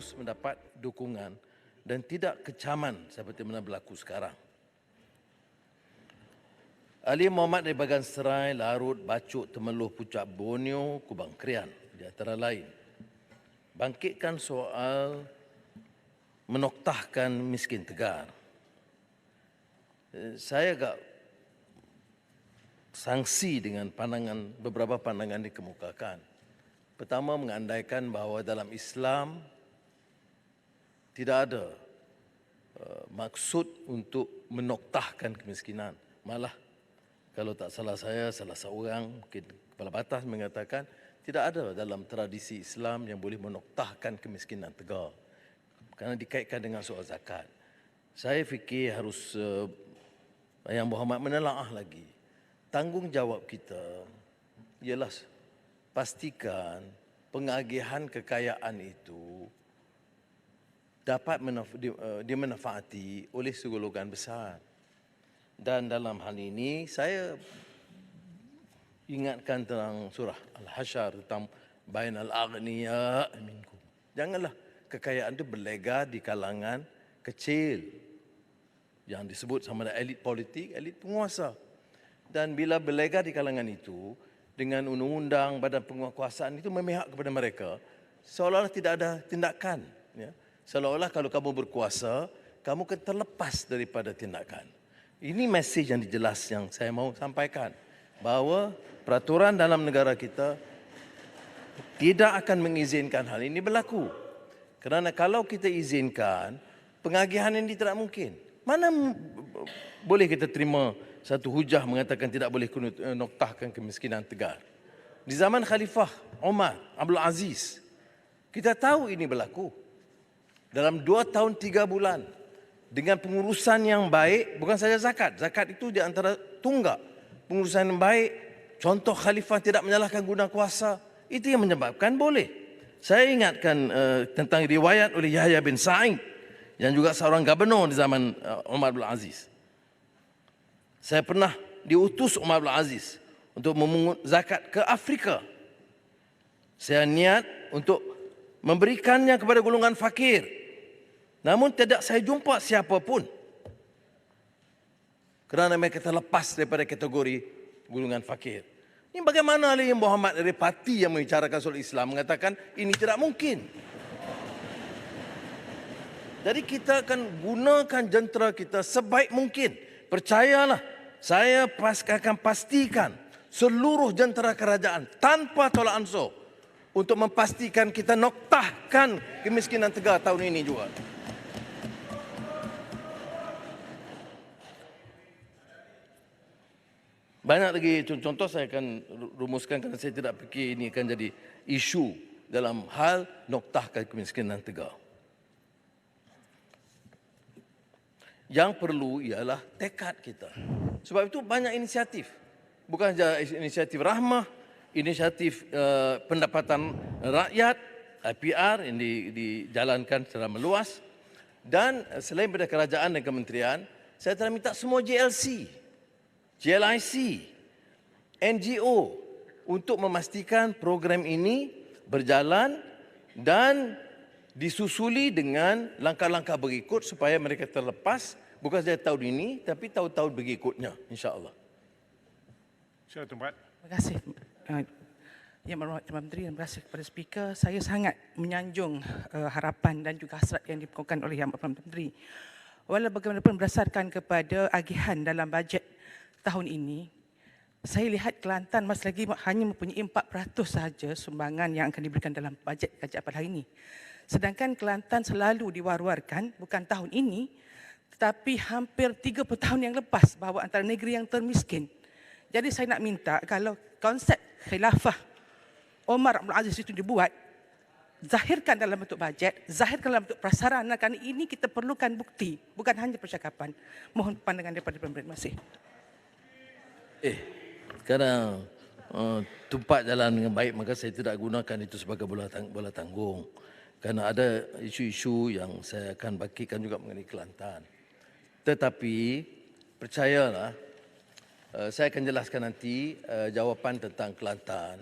harus mendapat dukungan dan tidak kecaman seperti mana berlaku sekarang. Ali Muhammad dari Bagan Serai, Larut, Bacuk, Temeloh, Puncak Borneo, Kubang Krian di antara lain bangkitkan soal menoktahkan miskin tegar. Saya agak sangsi dengan beberapa pandangan dikemukakan. Pertama, mengandaikan bahawa dalam Islam tidak ada maksud untuk menoktahkan kemiskinan. Malah, kalau tak salah saya, salah seorang mungkin kepala batas mengatakan tidak ada dalam tradisi Islam yang boleh menoktahkan kemiskinan tegar kerana dikaitkan dengan soal zakat. Saya fikir harus Yang Muhammad menelaah lagi. Tanggungjawab kita ialah pastikan pengagihan kekayaan itu dapat dimanfaati oleh segolongan besar. Dan dalam hal ini saya ingatkan tentang surah Al-Hasyr tentang bainal aghniya minkum. Janganlah kekayaan itu berlega di kalangan kecil yang disebut sama ada elit politik, elit penguasa. Dan bila berlega di kalangan itu dengan undang-undang badan penguasaan itu memihak kepada mereka, seolah-olah tidak ada tindakan, ya. Seolah-olah kalau kamu berkuasa, kamu akan terlepas daripada tindakan. Ini mesej yang jelas yang saya mau sampaikan, bahawa peraturan dalam negara kita tidak akan mengizinkan hal ini berlaku. Kerana kalau kita izinkan, pengagihan ini tidak mungkin. Mana boleh kita terima satu hujah mengatakan tidak boleh noktahkan kemiskinan tegar. Di zaman Khalifah Umar Abdul Aziz, kita tahu ini berlaku. Dalam 2 tahun 3 bulan, dengan pengurusan yang baik, bukan saja zakat. Zakat itu di antara tunggak. Pengurusan yang baik, contoh khalifah tidak menyalahkan guna kuasa, itu yang menyebabkan boleh. Saya ingatkan tentang riwayat oleh Yahya bin Sa'id, yang juga seorang gubernur di zaman Umar bin Aziz. Saya pernah diutus Umar bin Aziz untuk memungut zakat ke Afrika. Saya niat untuk memberikannya kepada golongan fakir. Namun tidak saya jumpa siapa pun. Kerana mereka terlepas daripada kategori golongan fakir. Ini bagaimana Ali Muhammad dari parti yang membicarakan soal Islam mengatakan ini tidak mungkin. Jadi kita akan gunakan jentera kita sebaik mungkin. Percayalah, saya akan pastikan seluruh jentera kerajaan tanpa tolak ansur untuk memastikan kita noktahkan kemiskinan tegar tahun ini juga. Banyak lagi contoh saya akan rumuskan kerana saya tidak fikir ini akan jadi isu dalam hal noktahkan kemiskinan tegar. Yang perlu ialah tekad kita. Sebab itu banyak inisiatif. Bukan saja inisiatif rahmah, inisiatif pendapatan rakyat, IPR yang dijalankan secara meluas. Dan selain daripada kerajaan dan kementerian, saya telah minta semua JLC, JLIC, NGO untuk memastikan program ini berjalan dan disusuli dengan langkah-langkah berikut supaya mereka terlepas bukan saja tahun ini tapi tahun-tahun berikutnya, insya-Allah. Terima kasih. Yang Berhormat Menteri, terima kasih kepada speaker. Saya sangat menyanjung harapan dan juga hasrat yang dikemukakan oleh Yang Berhormat Menteri. Walau bagaimanapun berdasarkan kepada agihan dalam bajet tahun ini, saya lihat Kelantan masih lagi hanya mempunyai 4% sahaja sumbangan yang akan diberikan dalam bajet kerajaan pada hari ini. Sedangkan Kelantan selalu diwar-warkan, bukan tahun ini, tetapi hampir 30 tahun yang lepas bahawa antara negeri yang termiskin. Jadi saya nak minta kalau konsep khilafah Umar Abdul Aziz itu dibuat, zahirkan dalam bentuk bajet, zahirkan dalam bentuk prasarana, kerana ini kita perlukan bukti, bukan hanya percakapan. Mohon pandangan daripada pemerintah. Terima kasih. Sekarang tumpat jalan dengan baik, maka saya tidak gunakan itu sebagai bola tanggung. Kerana ada isu-isu yang saya akan bagikan juga mengenai Kelantan. Tetapi percayalah, saya akan jelaskan nanti jawapan tentang Kelantan.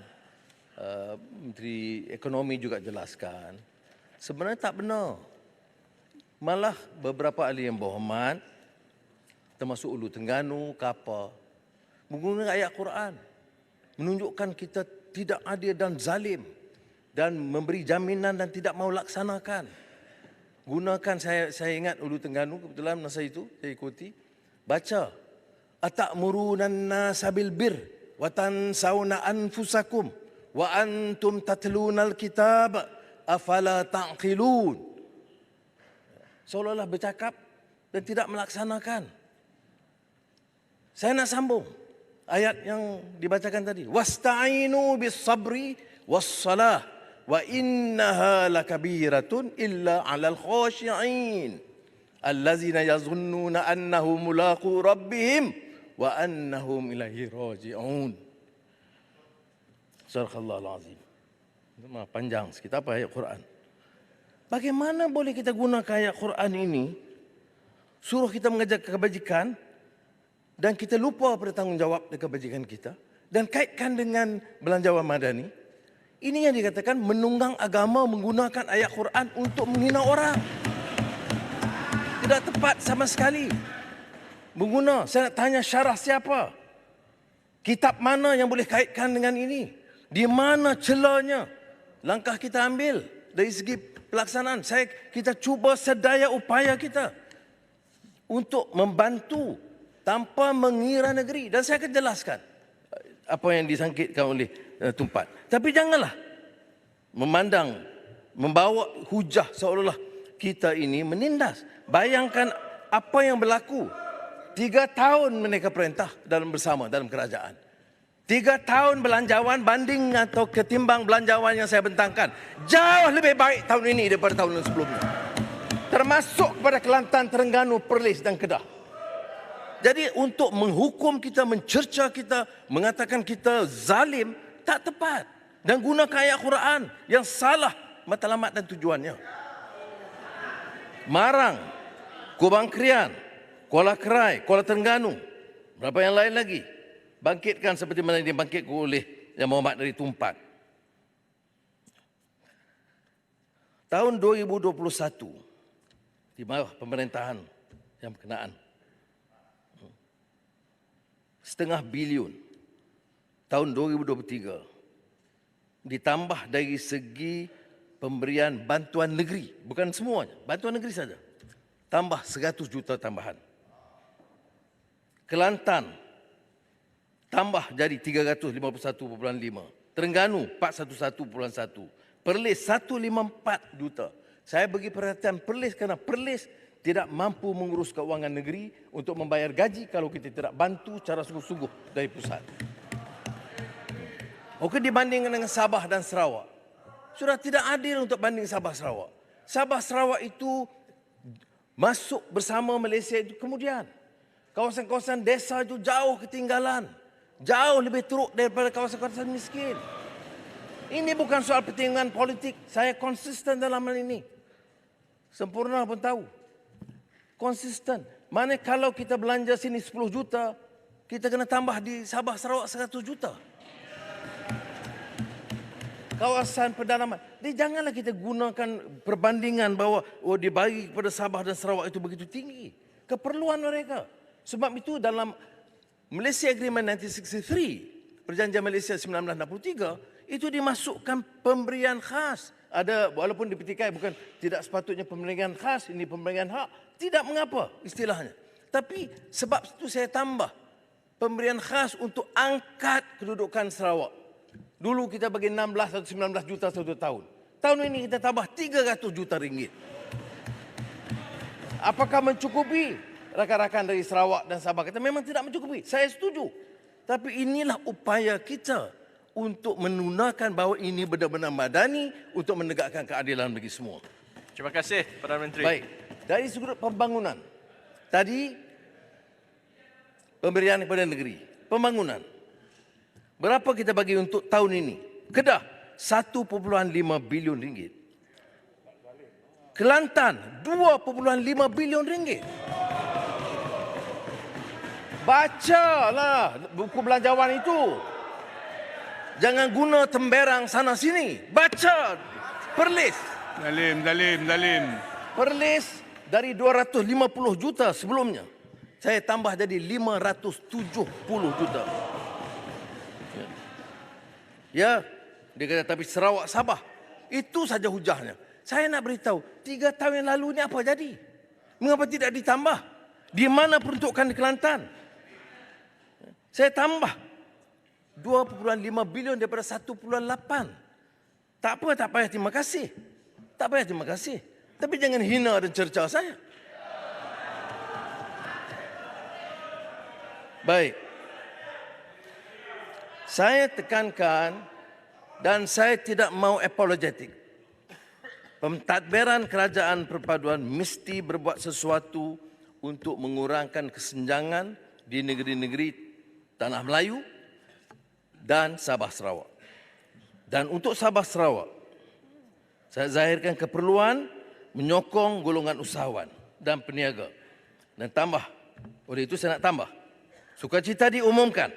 Menteri Ekonomi juga jelaskan. Sebenarnya tak benar. Malah beberapa ahli yang berhormat, termasuk Ulu Terengganu, Kapa, menggunakan ayat Quran, menunjukkan kita tidak adil dan zalim dan memberi jaminan dan tidak mau laksanakan. Gunakan, saya ingat Ulu Terengganu, kebetulan masa itu saya ikuti, baca, atamuruna an-nasa bil bir wa tansawna anfusakum wa antum tatlunal kitab afala ta'qilun. Seolah-olah bercakap dan tidak melaksanakan. Saya nak sambung ayat yang dibacakan tadi. Wasta'inu bis sabri was salah wa innaha lakabiratun illa 'alal khashi'in allazina yazunnuna annahum mulaqu rabbihim wa annahum ilaihi raji'un. Sadaqallahul azim. Panjang sikit apa ayat Quran. Bagaimana boleh kita gunakan ayat Quran ini suruh kita mengajar kebajikan dan kita lupa pada tanggungjawab dan kebajikan kita dan kaitkan dengan belanjawan madani? Ini yang dikatakan menunggang agama menggunakan ayat Quran untuk menghina orang. Tidak tepat sama sekali. Saya nak tanya syarah siapa? Kitab mana yang boleh kaitkan dengan ini? Di mana celahnya? Langkah kita ambil dari segi pelaksanaan. Kita cuba sedaya upaya kita untuk membantu tanpa mengira negeri. Dan saya akan jelaskan apa yang disangkitkan oleh Tumpat. Tapi janganlah membawa hujah seolah-olah kita ini menindas. Bayangkan apa yang berlaku. 3 tahun mereka perintah bersama dalam kerajaan. 3 tahun belanjawan banding atau ketimbang belanjawan yang saya bentangkan. Jauh lebih baik tahun ini daripada tahun sebelumnya. Termasuk kepada Kelantan, Terengganu, Perlis dan Kedah. Jadi untuk menghukum kita, mencerca kita, mengatakan kita zalim, tak tepat. Dan gunakan ayat Quran yang salah matlamat dan tujuannya. Marang, Kubang Krian, Kuala Kerai, Kuala Terengganu, berapa yang lain lagi. Bangkitkan seperti mana yang dibangkitkan oleh Yang Berhormat dari Tumpat. Tahun 2021, di bawah pemerintahan yang berkenaan, 500 bilion. Tahun 2023, ditambah dari segi pemberian bantuan negeri, bukan semuanya, bantuan negeri saja, tambah 100 juta tambahan. Kelantan tambah jadi 351.5. Terengganu 411.1. Perlis 154 juta. Saya bagi perhatian Perlis kerana Perlis tidak mampu mengurus keuangan negeri untuk membayar gaji kalau kita tidak bantu secara sungguh-sungguh dari pusat. Okey, dibandingkan dengan Sabah dan Sarawak, sudah tidak adil untuk banding Sabah Sarawak. Sabah Sarawak itu masuk bersama Malaysia itu kemudian. Kawasan-kawasan desa itu jauh ketinggalan. Jauh lebih teruk daripada kawasan-kawasan miskin. Ini bukan soal pertimbangan politik. Saya konsisten dalam hal ini. Sempurna pun tahu. Konsisten. Mana kalau kita belanja sini 10 juta, kita kena tambah di Sabah Sarawak 100 juta. Kawasan pedalaman. Jadi janganlah kita gunakan perbandingan bahawa dibagi kepada Sabah dan Sarawak itu begitu tinggi. Keperluan mereka. Sebab itu dalam Malaysia Agreement 1963, Perjanjian Malaysia 1963, itu dimasukkan pemberian khas. Ada, walaupun dipetikai bukan tidak sepatutnya pemberian khas, ini pemberian hak. Tidak mengapa istilahnya. Tapi sebab itu saya tambah pemberian khas untuk angkat kedudukan Sarawak. Dulu kita bagi 16 atau 19 juta satu tahun. Tahun ini kita tambah 300 juta ringgit. Apakah mencukupi? Rakan-rakan dari Sarawak dan Sabah kata memang tidak mencukupi. Saya setuju. Tapi inilah upaya kita untuk menunjukkan bahawa ini benar-benar madani untuk menegakkan keadilan bagi semua. Terima kasih, Perdana Menteri. Baik. Dari sudut pembangunan. Tadi pemberian kepada negeri. Pembangunan. Berapa kita bagi untuk tahun ini? Kedah 1.5 bilion ringgit. Kelantan 2.5 bilion ringgit. Bacalah buku belanjawan itu. Jangan guna temberang sana sini. Baca Perlis Zalim. Perlis dari 250 juta sebelumnya, saya tambah jadi 570 juta. Ya, dia kata tapi Sarawak Sabah. Itu saja hujahnya. Saya nak beritahu, 3 tahun yang lalu ni apa jadi? Mengapa tidak ditambah? Di mana peruntukan di Kelantan? Saya tambah 2.5 bilion daripada 1.8. Tak apa, tak payah terima kasih. Tak payah terima kasih. Tapi jangan hina dan cerca saya. Baik. Saya tekankan dan saya tidak mau apologetik. Pentadbiran kerajaan perpaduan mesti berbuat sesuatu untuk mengurangkan kesenjangan di negeri-negeri Tanah Melayu dan Sabah Sarawak. Dan untuk Sabah Sarawak, saya zahirkan keperluan menyokong golongan usahawan dan peniaga. Dan tambah, oleh itu saya nak tambah. Sukacita diumumkan,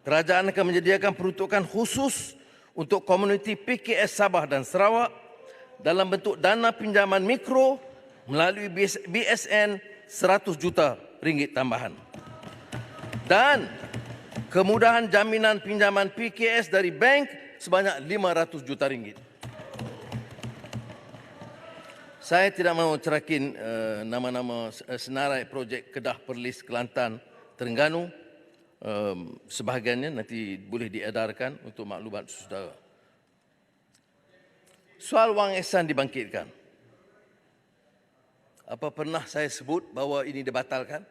kerajaan akan menyediakan peruntukan khusus untuk komuniti PKS Sabah dan Sarawak dalam bentuk dana pinjaman mikro melalui BSN 100 juta ringgit tambahan. Dan kemudahan jaminan pinjaman PKS dari bank sebanyak 500 juta ringgit. Saya tidak mahu cerakin nama-nama senarai projek Kedah Perlis Kelantan Terengganu. Sebahagiannya nanti boleh diedarkan untuk maklumat saudara. Soal wang ehsan dibangkitkan. Apa pernah saya sebut bahawa ini dibatalkan?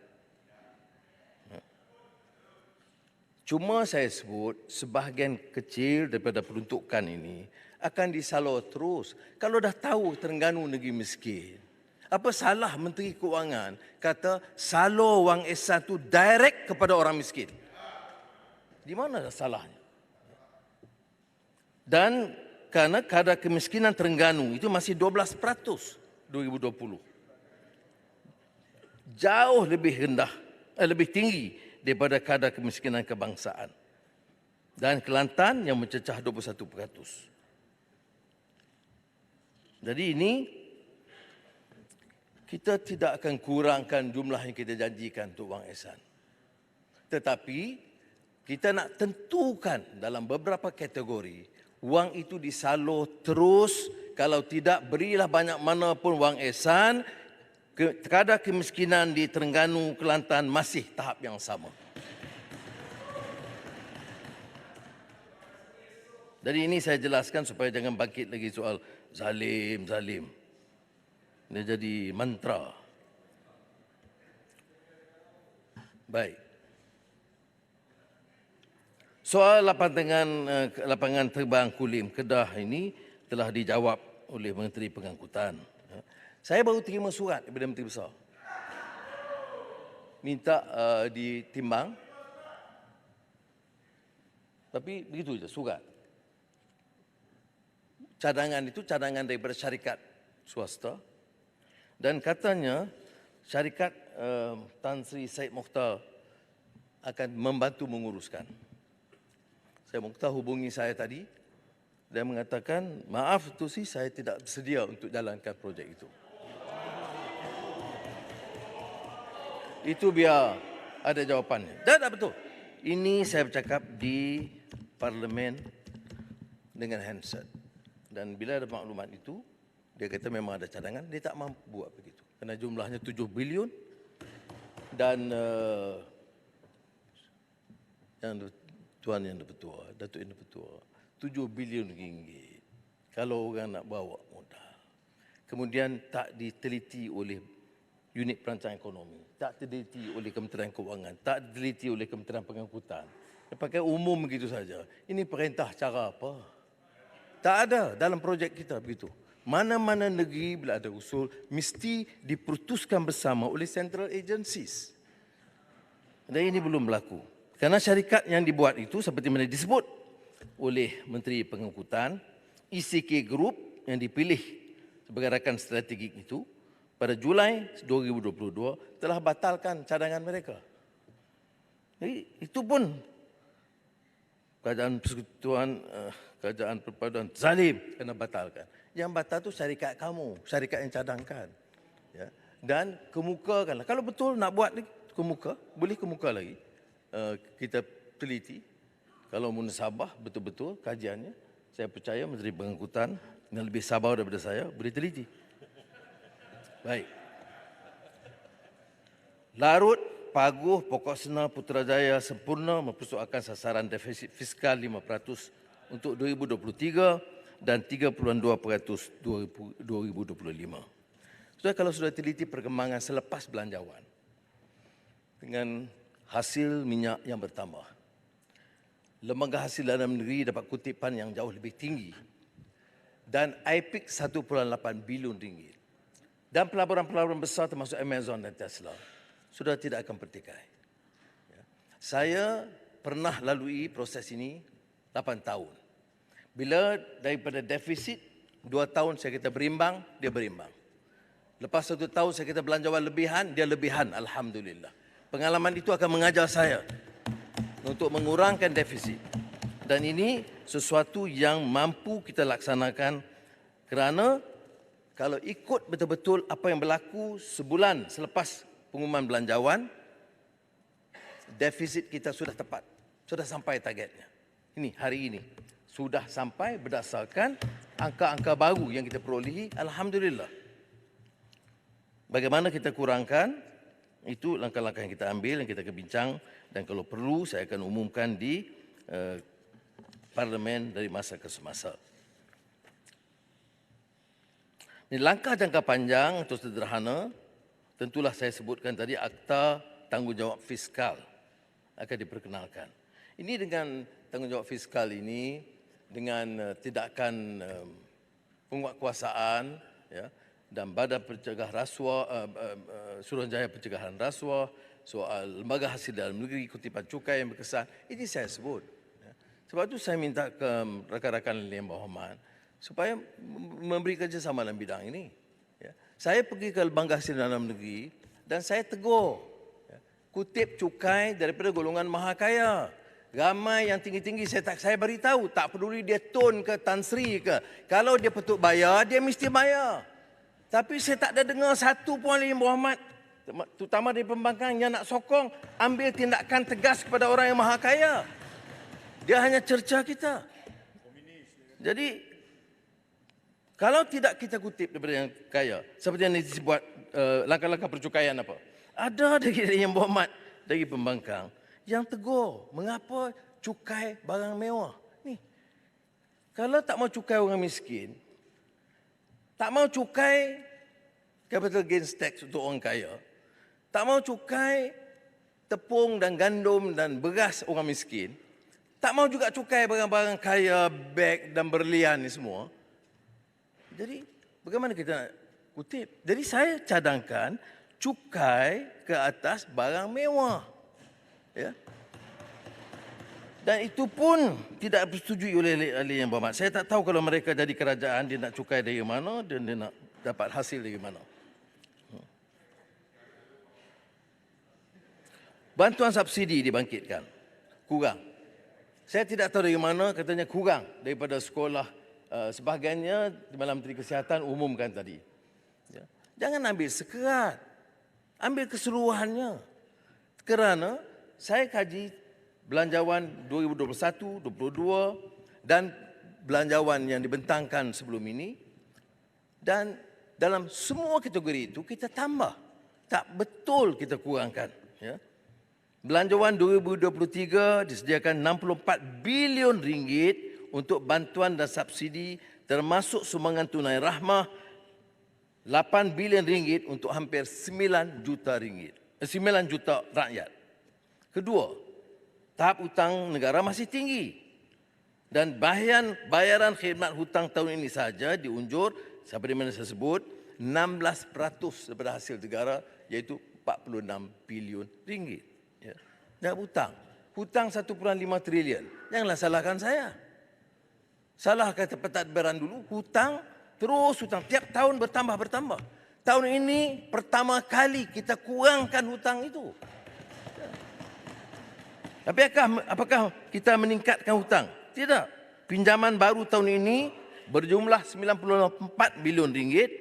Cuma saya sebut sebahagian kecil daripada peruntukan ini akan disalur terus. Kalau dah tahu Terengganu negeri miskin, apa salah Menteri Keuangan kata salur wang ehsan itu direct kepada orang miskin? Di mana dah salahnya? Dan kerana kadar kemiskinan Terengganu itu masih 12% 2020. Jauh lebih rendah, lebih tinggi daripada kadar kemiskinan kebangsaan. Dan Kelantan yang mencecah 21%. Jadi ini kita tidak akan kurangkan jumlah yang kita janjikan untuk wang ehsan. Tetapi kita nak tentukan dalam beberapa kategori wang itu disalur terus, kalau tidak berilah banyak mana pun wang ehsan, kadar kemiskinan di Terengganu, Kelantan masih tahap yang sama. Jadi ini saya jelaskan supaya jangan bangkit lagi soal zalim. Dia jadi mantra. Baik. Soal lapangan terbang Kulim Kedah ini telah dijawab oleh Menteri Pengangkutan. Saya baru terima surat daripada Menteri Besar. Minta ditimbang. Tapi begitu saja, surat. Cadangan itu cadangan daripada syarikat swasta. Dan katanya syarikat Tan Sri Syed Mokhtar akan membantu menguruskan. Syed Mokhtar hubungi saya tadi dan mengatakan, maaf tu sih saya tidak bersedia untuk jalankan projek itu. Itu biar ada jawapannya. Dan betul. Ini saya bercakap di parlimen dengan handset. Dan bila ada maklumat itu, dia kata memang ada cadangan, dia tak mampu buat begitu. Kerana jumlahnya 7 bilion dan Tuan Yang Dipertua, Datuk Yang Dipertua, 7 bilion ringgit. Kalau orang nak bawa modal. Kemudian tak diteliti oleh unit perancangan ekonomi, tak diteliti oleh Kementerian Keuangan, tak diteliti oleh Kementerian Pengangkutan. Dia pakai umum begitu saja. Ini perintah cara apa? Tak ada dalam projek kita begitu. Mana-mana negeri bila ada usul, mesti diputuskan bersama oleh central agencies. Dan ini belum berlaku. Kerana syarikat yang dibuat itu seperti mana disebut oleh Menteri Pengangkutan, ECK Group yang dipilih sebagai rakan strategik itu, pada Julai 2022 telah batalkan cadangan mereka. Jadi itu pun kerajaan persekutuan, kerajaan perpaduan zalim kena batalkan. Yang batal tu syarikat kamu, syarikat yang cadangkan. Ya. Dan kemukakanlah. Kalau betul nak buat kemuka, boleh kemuka lagi. Kita teliti. Kalau munasabah betul-betul kajiannya, saya percaya Menteri Pengangkutan yang lebih sabar daripada saya boleh teliti. Baik. Larut, Paguh, Pokok Sena, Putrajaya sempurna mempersoalkan sasaran defisit fiskal 5% untuk 2023 dan 3.2% 2025. Kalau sudah teliti perkembangan selepas belanjawan dengan hasil minyak yang bertambah, Lembaga Hasil Dalam Negeri dapat kutipan yang jauh lebih tinggi dan IPIC 1.8 bilion ringgit. Dan pelaburan-pelaburan besar termasuk Amazon dan Tesla sudah tidak akan bertikai. Saya pernah lalui proses ini 8 tahun. Bila daripada defisit 2 tahun saya kata berimbang, dia berimbang. Lepas 1 tahun saya kata belanjawan lebihan, dia lebihan. Alhamdulillah. Pengalaman itu akan mengajar saya untuk mengurangkan defisit. Dan ini sesuatu yang mampu kita laksanakan kerana kalau ikut betul-betul apa yang berlaku sebulan selepas pengumuman belanjawan, defisit kita sudah tepat, sudah sampai targetnya. Ini hari ini sudah sampai berdasarkan angka-angka baru yang kita perolehi. Alhamdulillah. Bagaimana kita kurangkan, itu langkah-langkah yang kita ambil, yang kita kebincang, dan kalau perlu saya akan umumkan di parlimen dari masa ke semasa. Ini langkah jangka panjang atau sederhana, tentulah saya sebutkan tadi Akta Tanggungjawab Fiskal akan diperkenalkan. Ini dengan tanggungjawab fiskal ini, dengan tindakan penguatkuasaan, ya, dan Badan Pencegah Rasuah, Suruhanjaya Pencegahan Rasuah, soal Lembaga Hasil Dalam Negeri, kutipan cukai yang berkesan, ini saya sebut. Sebab itu saya minta ke rakan-rakan yang berhormat supaya memberi kerjasama dalam bidang ini. Saya pergi ke Lembaga Hasil Dalam Negeri dan saya tegur kutip cukai daripada golongan maha kaya. Ramai yang tinggi-tinggi saya beritahu, tak peduli dia Tun ke Tan Sri ke, kalau dia patut bayar, dia mesti bayar. Tapi saya tak ada dengar satu pun yang berhormat, terutama dari pembangkang yang nak sokong ambil tindakan tegas kepada orang yang maha kaya. Dia hanya cerca kita. Jadi kalau tidak kita kutip daripada yang kaya, seperti yang disebut langkah-langkah percukaian apa, ada dari yang berhormat dari pembangkang yang tegur, mengapa cukai barang mewah ni? Kalau tak mau cukai orang miskin, tak mau cukai capital gains tax untuk orang kaya, tak mau cukai tepung dan gandum dan beras orang miskin, tak mau juga cukai barang-barang kaya, beg dan berlian ni semua. Jadi bagaimana kita nak kutip? Jadi saya cadangkan cukai ke atas barang mewah. Ya. Dan itu pun tidak disetujui oleh ahli yang berhormat. Saya tak tahu kalau mereka jadi kerajaan, dia nak cukai dari mana dan dia nak dapat hasil dari mana. Bantuan subsidi dibangkitkan. Kurang. Saya tidak tahu dari mana, katanya kurang daripada sekolah. Sebahagiannya Timbalan Menteri Kesihatan umumkan tadi. Ya. Jangan ambil sekerat. Ambil keseluruhannya. Kerana saya kaji belanjawan 2021, 2022 dan belanjawan yang dibentangkan sebelum ini. Dan dalam semua kategori itu kita tambah. Tak betul kita kurangkan. Ya. Belanjawan 2023 disediakan 64 bilion ringgit untuk bantuan dan subsidi termasuk sumbangan tunai rahmah 8 bilion ringgit untuk hampir 9 juta ringgit. 9 juta rakyat. Kedua, tahap hutang negara masih tinggi. Dan bayaran khidmat hutang tahun ini saja diunjur, seperti mana saya sebut, 16% daripada hasil negara, iaitu 46 bilion ringgit. Ya. Dan hutang 1.5 trilion. Janganlah salahkan saya. Salah kata pentadbiran dulu, hutang, terus hutang. Tiap tahun bertambah. Tahun ini pertama kali kita kurangkan hutang itu. Tapi apakah kita meningkatkan hutang? Tidak. Pinjaman baru tahun ini berjumlah 94 bilion ringgit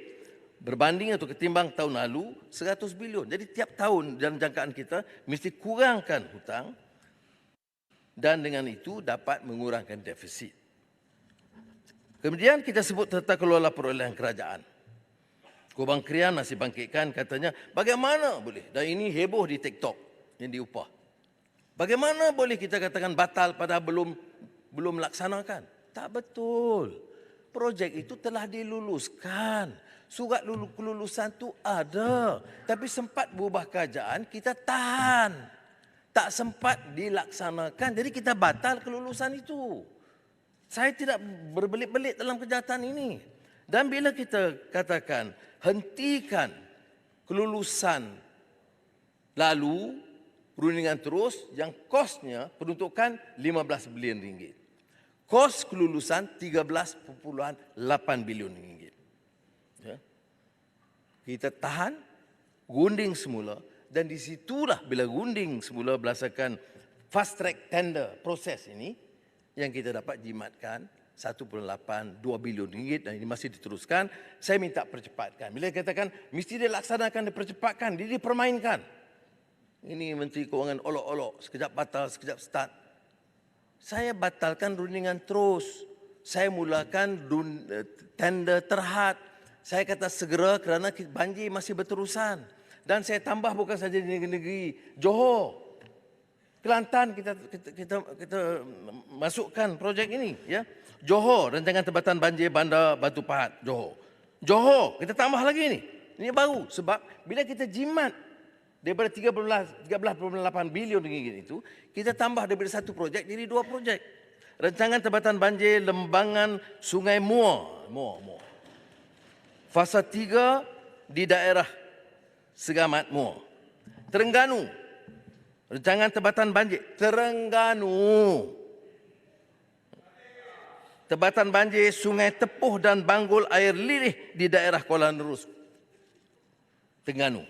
berbanding atau ketimbang tahun lalu 100 bilion. Jadi tiap tahun dalam jangkaan kita mesti kurangkan hutang dan dengan itu dapat mengurangkan defisit. Kemudian kita sebut tata kelola perolehan kerajaan. Kubang Krian masih bangkitkan katanya bagaimana boleh, dan ini heboh di TikTok yang diupah. Bagaimana boleh kita katakan batal pada belum laksanakan? Tak betul. Projek itu telah diluluskan. Surat kelulusan itu ada. Tapi sempat berubah keadaan, kita tahan. Tak sempat dilaksanakan. Jadi kita batal kelulusan itu. Saya tidak berbelit-belit dalam kejahatan ini. Dan bila kita katakan hentikan kelulusan lalu, perundingan terus yang kosnya peruntukan 15 bilion ringgit. Kos kelulusan 13.8 bilion ringgit. Ya. Kita tahan, gunding semula dan disitulah bila gunding semula berdasarkan fast track tender proses ini yang kita dapat jimatkan 1.82 bilion ringgit dan ini masih diteruskan. Saya minta percepatkan. Bila katakan mesti dilaksanakan, dipercepatkan, dipermainkan. Ini Menteri Kewangan olok-olok, sekejap batal, sekejap start. Saya batalkan rundingan terus. Saya mulakan tender terhad. Saya kata segera kerana banjir masih berterusan. Dan saya tambah bukan saja di negeri Johor, Kelantan kita masukkan projek ini, ya. Johor, rancangan tempatan banjir Bandar Batu Pahat, Johor, kita tambah lagi ini. Ini baru sebab bila kita jimat daripada 13.8 bilion ringgit itu, kita tambah daripada satu projek jadi dua projek. Rancangan tempatan banjir Lembangan Sungai Muar. Fasa 3 di daerah Segamat Muar. Terengganu. Rancangan tempatan banjir Terengganu. Tempatan banjir Sungai Tepuh dan Banggul Air Lirih di daerah Kuala Nerus, Terengganu.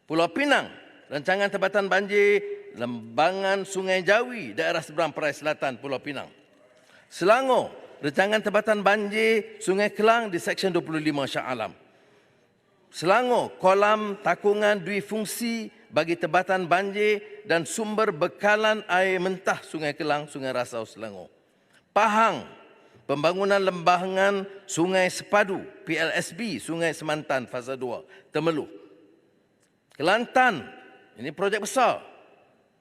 Pulau Pinang, rancangan tempatan banjir Lembangan Sungai Jawi, daerah seberang Perai Selatan, Pulau Pinang. Selangor, rancangan tempatan banjir Sungai Kelang di Seksyen 25 Shah Alam. Selangor, kolam takungan duifungsi bagi tempatan banjir dan sumber bekalan air mentah Sungai Kelang, Sungai Rasau, Selangor. Pahang, pembangunan lembangan Sungai Sepadu, PLSB, Sungai Semantan, Fasa 2, Temeloh. Kelantan, ini projek besar.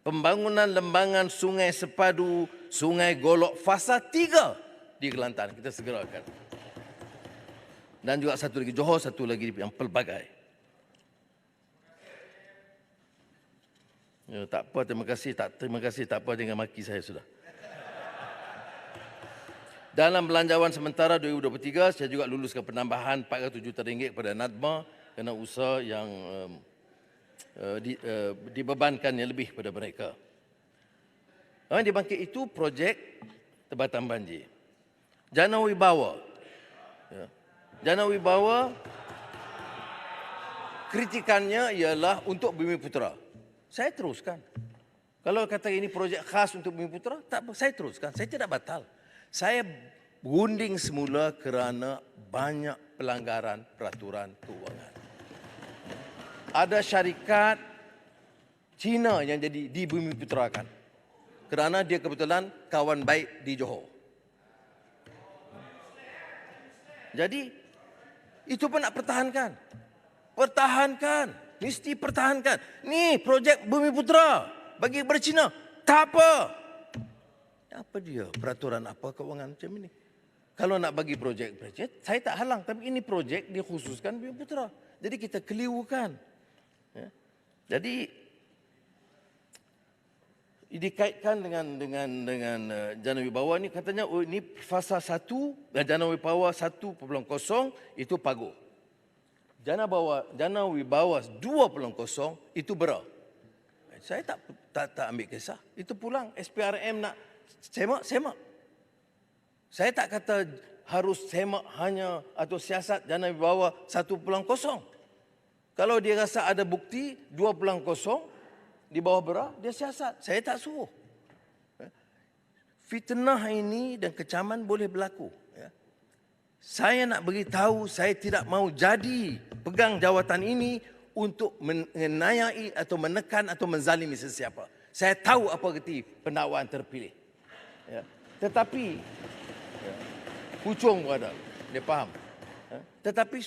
Pembangunan lembangan Sungai Sepadu, Sungai Golok, Fasa 3 di Kelantan. Kita segerakan. Dan juga satu lagi Johor, satu lagi yang pelbagai. Ya, tak apa, terima kasih, tak apa dengan maki saya sudah. Dalam belanjawan sementara 2023, saya juga luluskan penambahan 400 juta ringgit kepada NADMA kerana usaha yang dibebankan yang lebih pada mereka. Di bangkit itu projek tempatan banjir. Jana Wibawa. Ya. Jana Wibawa kritikannya ialah untuk Bumiputera. Saya teruskan. Kalau kata ini projek khas untuk Bumiputera, tak apa, saya teruskan. Saya tidak batal. Saya gunding semula kerana banyak pelanggaran peraturan keuangan. Ada syarikat Cina yang jadi di Bumiputerakan kerana dia kebetulan kawan baik di Johor. Jadi itu pun nak pertahankan. Pertahankan, mesti pertahankan. Ni projek Bumiputera bagi kepada Cina. Tak apa. Apa dia peraturan apa keuangan macam ini? Kalau nak bagi projek, saya tak halang. Tapi ini projek dikhususkan Bumiputera. Jadi kita kelirukan. Ya. Jadi dikaitkan dengan Jana Wibawa ni katanya oh ini fasa 1 dan Jana Wibawa 1.0 itu paguh. Jana Wibawa 2.0 itu bera. Saya tak ambil kisah. Itu pulang SPRM nak semak. Saya tak kata harus semak hanya atau siasat Jana Wibawa 1.0. Kalau dia rasa ada bukti 2.0 di bawah bera, dia siasat. Saya tak suruh. fitnah ini dan kecaman boleh berlaku. Ya. Saya nak beritahu, saya tidak mau jadi pegang jawatan ini untuk mengenayai atau menekan atau menzalimi sesiapa. Saya tahu apa erti pendakwaan terpilih. Ya. Tetapi, ya, pucung pun ada, dia faham. Ya. Tetapi,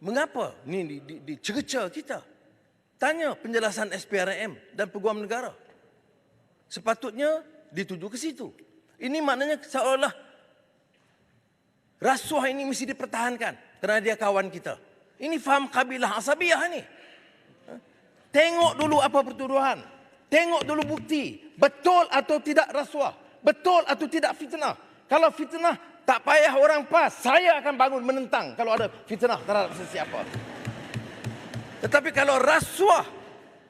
mengapa ni dicerca kita? Tanya penjelasan SPRM dan Peguam Negara. Sepatutnya dituju ke situ. Ini maknanya seolah rasuah ini mesti dipertahankan kerana dia kawan kita. Ini faham kabilah asabiyah ni. Tengok dulu apa pertuduhan. Tengok dulu bukti. Betul atau tidak rasuah. Betul atau tidak fitnah. Kalau fitnah, tak payah orang PAS. Saya akan bangun menentang kalau ada fitnah terhadap sesiapa. Tetapi kalau rasuah,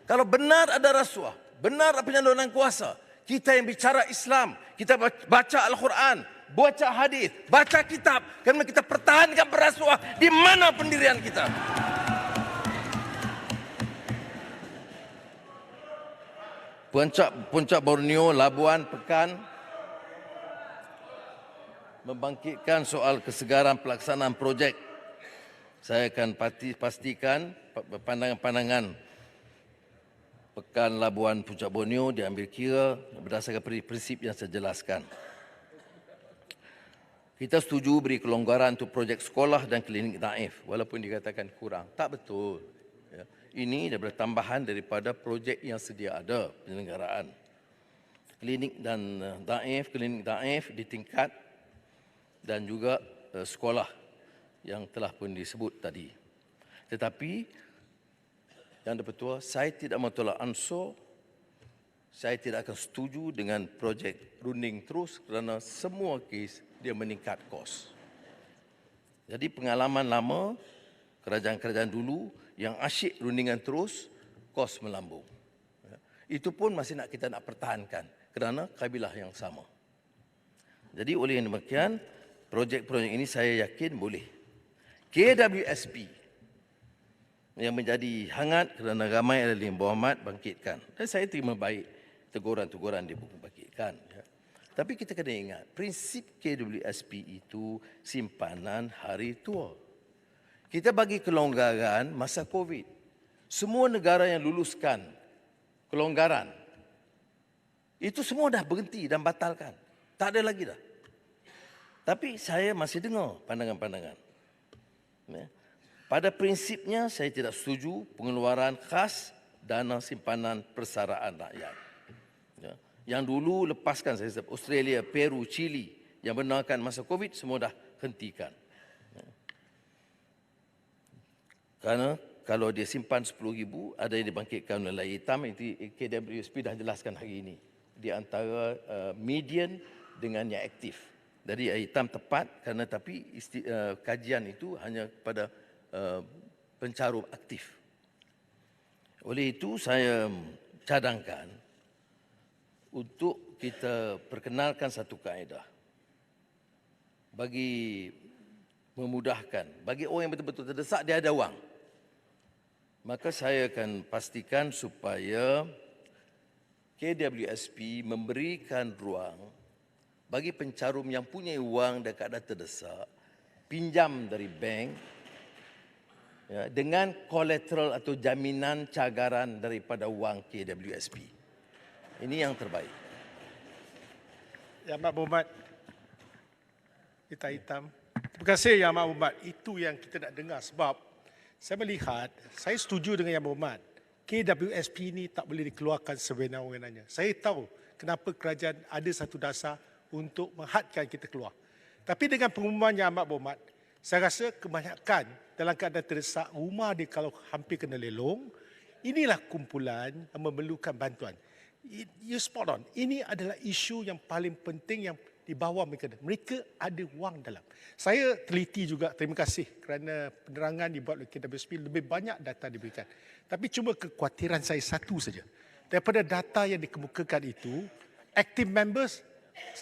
kalau benar ada rasuah, benar ada penyaluran kuasa, kita yang bicara Islam, kita baca Al-Quran, baca hadis, baca kitab, kerana kita pertahankan berrasuah di mana pendirian kita. Puncak Borneo, Labuan, Pekan membangkitkan soal kesegaran pelaksanaan projek. Saya akan pastikan pandangan-pandangan Pekan Labuan Puncak Borneo diambil kira berdasarkan prinsip yang saya jelaskan. Kita setuju beri kelonggaran untuk projek sekolah dan klinik daif walaupun dikatakan kurang. Tak betul. Ya. Ini daripada tambahan daripada projek yang sedia ada penyelenggaraan. Klinik daif ditingkat dan juga sekolah yang telah pun disebut tadi. Tetapi yang bertua, saya tidak mentolak ansur, saya tidak akan setuju dengan projek runding terus kerana semua kes dia meningkat kos. Jadi pengalaman lama, kerajaan-kerajaan dulu yang asyik rundingan terus, kos melambung. Itu pun masih kita nak pertahankan kerana kabilah yang sama. Jadi oleh yang demikian, projek-projek ini saya yakin boleh. KWSP yang menjadi hangat kerana ramai ahli Muhammad bangkitkan. Dan saya terima baik teguran-teguran dia bangkitkan. Ya. Tapi kita kena ingat, prinsip KWSP itu simpanan hari tua. Kita bagi kelonggaran masa COVID. Semua negara yang luluskan kelonggaran, itu semua dah berhenti dan batalkan. Tak ada lagi dah. Tapi saya masih dengar pandangan-pandangan. Ya. Pada prinsipnya saya tidak setuju pengeluaran khas dana simpanan persaraan rakyat. Ya. Yang dulu lepaskan saya sebut Australia, Peru, Chile yang benarkan masa COVID semua dah hentikan. Ya. Karena kalau dia simpan 10,000 ada yang dibangkitkan oleh hitam, itu KWSP dah jelaskan hari ini. Di antara median dengan yang aktif. Jadi hitam tepat kerana tapi kajian itu hanya pada pencarum aktif. Oleh itu saya cadangkan untuk kita perkenalkan satu kaedah bagi memudahkan bagi orang yang betul-betul terdesak dia ada wang. Maka saya akan pastikan supaya KWSP memberikan ruang bagi pencarum yang punya wang dan keadaan terdesak pinjam dari bank ya, dengan kolateral atau jaminan cagaran daripada wang KWSP. Ini yang terbaik. Yang Mak Muhammad, kita hitam. Terima kasih Yang Mak Muhammad. Itu yang kita nak dengar sebab saya melihat, saya setuju dengan Yang Muhammad. KWSP ini tak boleh dikeluarkan sewenang-wenangnya. Saya tahu kenapa kerajaan ada satu dasar untuk menghadkan kita keluar. Tapi dengan pengumuman Yang Mak Muhammad, saya rasa kebanyakan dalam keadaan terdesak, rumah dia kalau hampir kena lelong, inilah kumpulan yang memerlukan bantuan. You spot on. Ini adalah isu yang paling penting yang di bawah mereka. Mereka ada wang dalam. Saya teliti juga, terima kasih kerana penerangan dibuat oleh KWSP, lebih banyak data diberikan. Tapi cuma kekhawatiran saya satu saja. Daripada data yang dikemukakan itu, active members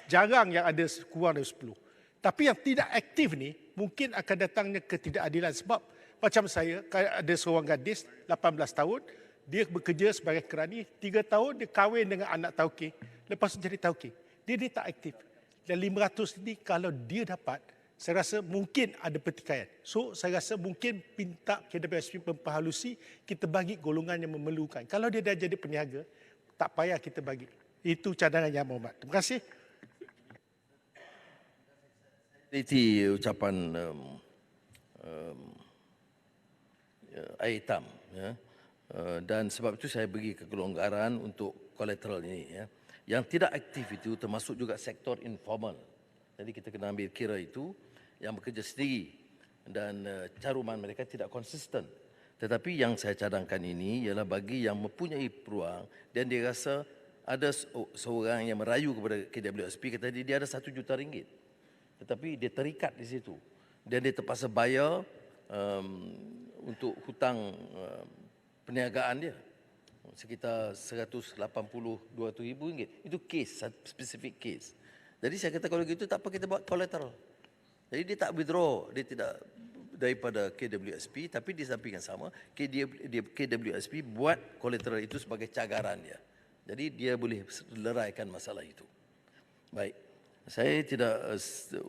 jarang yang ada kurang dari 10. Tapi yang tidak aktif ni mungkin akan datangnya ketidakadilan sebab macam saya ada seorang gadis 18 tahun, dia bekerja sebagai kerani, 3 tahun dia kahwin dengan anak tauke, lepas tu jadi tauke. Dia tak aktif. Dan 500 ini kalau dia dapat, saya rasa mungkin ada pertikaian. So, saya rasa mungkin minta KWSP memperhalusi, kita bagi golongan yang memerlukan. Kalau dia dah jadi peniaga, tak payah kita bagi. Itu cadangan Yang Berhormat. Terima kasih. Itu ucapan air hitam. Ya. Dan sebab itu saya bagi kekelonggaran untuk kolateral ini. Ya. Yang tidak aktif itu termasuk juga sektor informal. Jadi kita kena ambil kira itu yang bekerja sendiri dan caruman mereka tidak konsisten. Tetapi yang saya cadangkan ini ialah bagi yang mempunyai peluang dan dia rasa ada seorang yang merayu kepada KWSP kata dia ada RM1 juta. Tetapi dia terikat di situ dan dia terpaksa bayar untuk hutang perniagaan dia sekitar RM182,000. Itu kes, spesifik kes. Jadi saya kata kalau gitu tak apa kita buat collateral. Jadi dia tak withdraw, dia tidak daripada KWSP, tapi di samping yang sama KWSP buat collateral itu sebagai cagaran dia. Jadi dia boleh leraikan masalah itu. Baik, saya tidak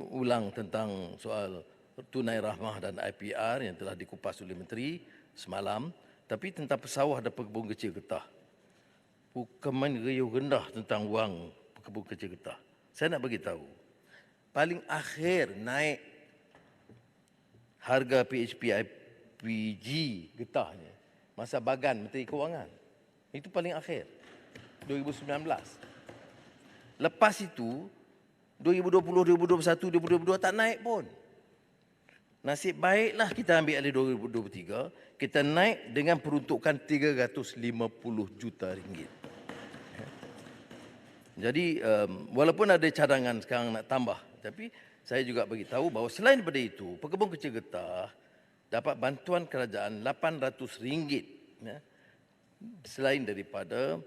ulang tentang soal tunai rahmah dan IPR yang telah dikupas oleh Menteri semalam, tapi tentang pesawah dan pekebun kecil getah. Bukan main riuh rendah tentang wang pekebun kecil getah. Saya nak bagi tahu, paling akhir naik harga PHP IPG getahnya masa Bagan Menteri Kewangan. Itu paling akhir 2019. Lepas itu 2020, 2021, 2022 tak naik pun. Nasib baiklah kita ambil alih 2023, kita naik dengan peruntukan RM350 juta. Jadi walaupun ada cadangan sekarang nak tambah, tapi saya juga bagi tahu bahawa selain daripada itu, pekebun kecil getah dapat bantuan kerajaan RM800, ya, selain daripada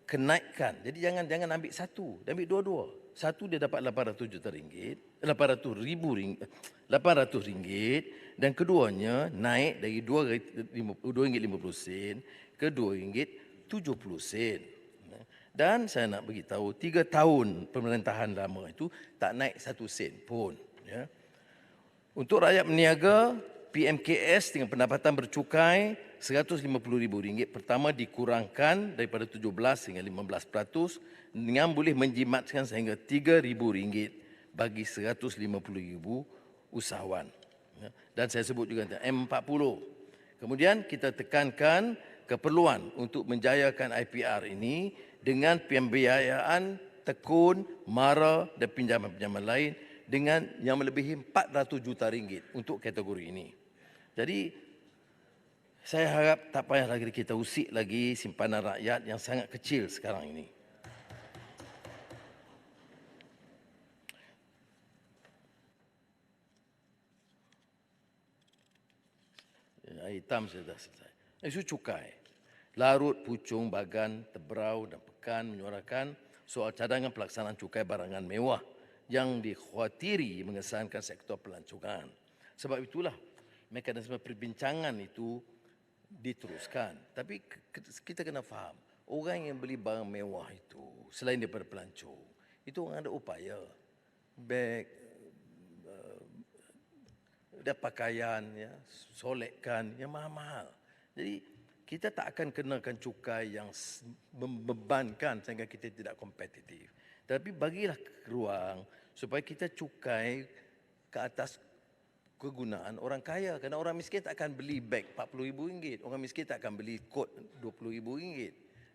kenaikan. Jadi jangan ambil satu, ambil dua-dua. Satu dia dapat RM800 juta, RM800 dan keduanya naik dari RM2.50 ke RM2.70. Dan saya nak beritahu 3 tahun pemerintahan lama itu tak naik 1 sen pun. Ya. Untuk rakyat meniaga, PMKS dengan pendapatan bercukai RM150,000 pertama dikurangkan daripada 17 hingga 15% dengan boleh menjimatkan sehingga RM3,000 bagi 150,000 usahawan. Ya. Dan saya sebut juga M40. Kemudian kita tekankan keperluan untuk menjayakan IPR ini dengan pembiayaan tekun, mara dan pinjaman-pinjaman lain dengan yang melebihi RM400 juta untuk kategori ini. Jadi saya harap tak payah lagi kita usik lagi simpanan rakyat yang sangat kecil sekarang ini. Hitam saya dah selesai. Isu cukai. Larut, Puchong, Bagan, Tebrau dan Pekan menyuarakan soal cadangan pelaksanaan cukai barangan mewah yang dikhawatiri mengesankan sektor pelancongan. Sebab itulah mekanisme perbincangan itu diteruskan. Tapi kita kena faham, orang yang beli barang mewah itu selain daripada pelancong, itu orang ada upaya. Beg, dan pakaian, ya, solekan yang mahal-mahal. Jadi kita tak akan kenakan cukai yang membebankan sehingga kita tidak kompetitif. Tapi bagilah ruang supaya kita cukai ke atas kegunaan orang kaya. Kerana orang miskin tak akan beli beg RM40,000. Orang miskin tak akan beli kot RM20,000.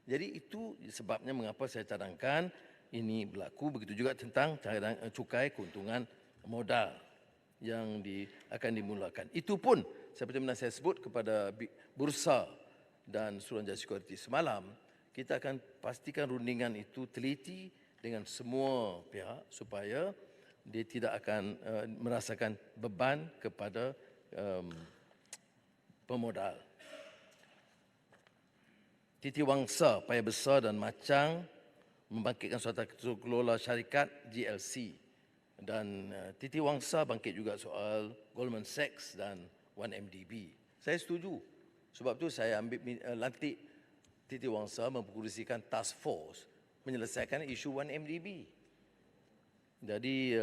Jadi itu sebabnya mengapa saya cadangkan ini berlaku. Begitu juga tentang cukai keuntungan modal yang akan dimulakan. Itu pun seperti mana saya sebut kepada Bursa dan Suruhanjaya Security semalam, kita akan pastikan rundingan itu teliti dengan semua pihak supaya dia tidak akan merasakan beban kepada pemodal. Titiwangsa, Paya Besar dan Machang membangkitkan suatu kelola syarikat GLC. Dan Titiwangsa bangkit juga soal Goldman Sachs dan 1MDB. Saya setuju. Sebab tu saya lantik Titiwangsa mempengerusikan task force menyelesaikan isu 1MDB. Jadi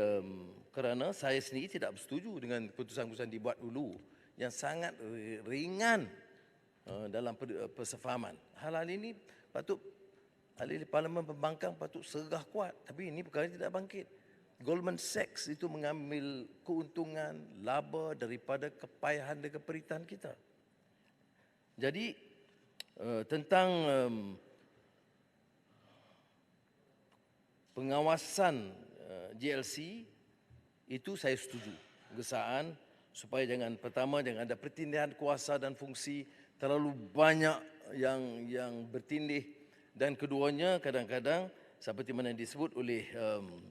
kerana saya sendiri tidak bersetuju dengan keputusan-keputusan dibuat dulu yang sangat ringan dalam persefahaman. Hal-hal ini patut ahli Parlimen Pembangkang patut serah kuat, tapi ini perkara tidak bangkit. Goldman Sachs itu mengambil keuntungan laba daripada kepayahan dan keperitan kita. Jadi tentang pengawasan GLC itu saya setuju. Gesaan supaya pertama jangan ada pertindihan kuasa dan fungsi terlalu banyak yang bertindih, dan keduanya kadang-kadang seperti mana yang disebut oleh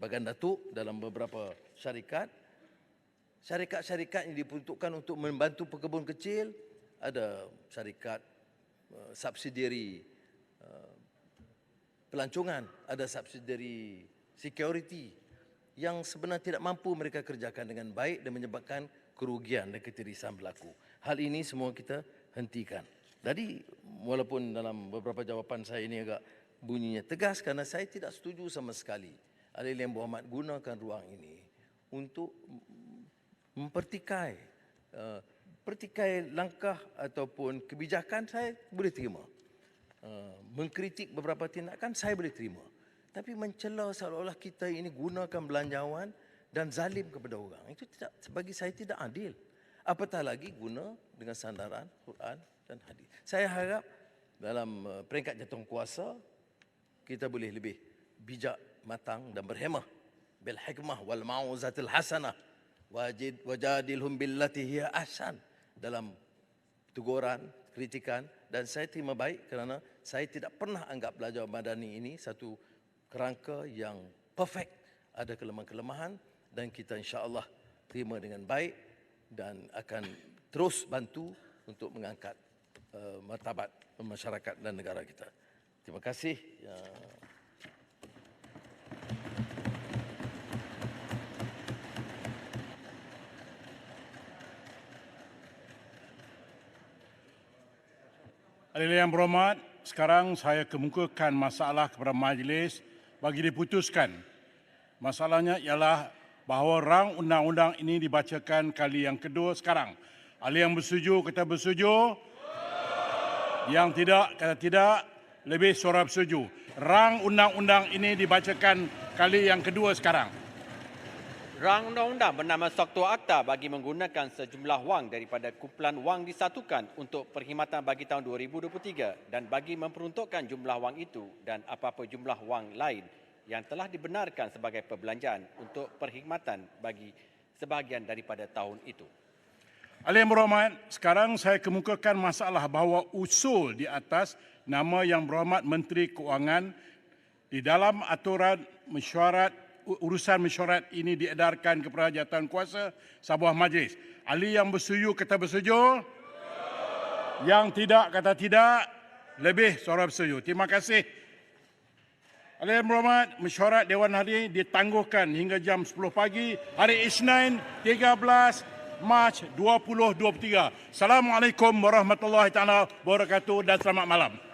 Bagan Datuk dalam beberapa syarikat-syarikat yang diperuntukkan untuk membantu pekebun kecil, ada syarikat subsidiary pelancongan, ada subsidiary security yang sebenarnya tidak mampu mereka kerjakan dengan baik dan menyebabkan kerugian dan ketirisan berlaku. Hal ini semua kita hentikan. Jadi walaupun dalam beberapa jawapan saya ini agak bunyinya tegas kerana saya tidak setuju sama sekali Ahli Yang Berhormat gunakan ruang ini untuk mempertikai langkah ataupun kebijakan saya boleh terima. Mengkritik beberapa tindakan saya boleh terima. Tapi mencela seolah-olah kita ini gunakan belanjawan dan zalim kepada orang, itu tidak, bagi saya tidak adil. Apatah lagi guna dengan sandaran Quran dan hadis. Saya harap dalam peringkat jatuh kuasa kita boleh lebih bijak, matang dan berhemah. Bil hikmah wal mau'izatil hasanah wajadilhum billati hiya ahsan, dalam teguran, kritikan, dan saya terima baik kerana saya tidak pernah anggap belajar madani ini satu kerangka yang perfect. Ada kelemahan-kelemahan dan kita insya-Allah terima dengan baik dan akan terus bantu untuk mengangkat martabat masyarakat dan negara kita. Terima kasih. Ahli Yang Berhormat, sekarang saya kemukakan masalah kepada majlis bagi diputuskan. Masalahnya ialah bahawa rang undang-undang ini dibacakan kali yang kedua sekarang. Ahli yang bersetuju kata bersetuju. Yang tidak kata tidak. Lebih suara bersetuju. Rang undang-undang ini dibacakan kali yang kedua sekarang. Rang undang-undang bernama Sokto Akta bagi menggunakan sejumlah wang daripada kumpulan wang disatukan untuk perkhidmatan bagi tahun 2023 dan bagi memperuntukkan jumlah wang itu dan apa-apa jumlah wang lain yang telah dibenarkan sebagai perbelanjaan untuk perkhidmatan bagi sebahagian daripada tahun itu. Ahli Yang Berhormat, sekarang saya kemukakan masalah bahawa usul di atas nama Yang Berhormat Menteri Keuangan di dalam aturan urusan mesyuarat ini diedarkan kepada jawatankuasa sebuah majlis. Ahli yang bersetuju kata bersetuju. Yang tidak kata tidak. Lebih suara bersetuju. Terima kasih. Ahli Yang Berhormat, mesyuarat Dewan hari ditangguhkan hingga jam 10 pagi hari Isnin 13 Mac 2023. Assalamualaikum warahmatullahi taala wabarakatuh dan selamat malam.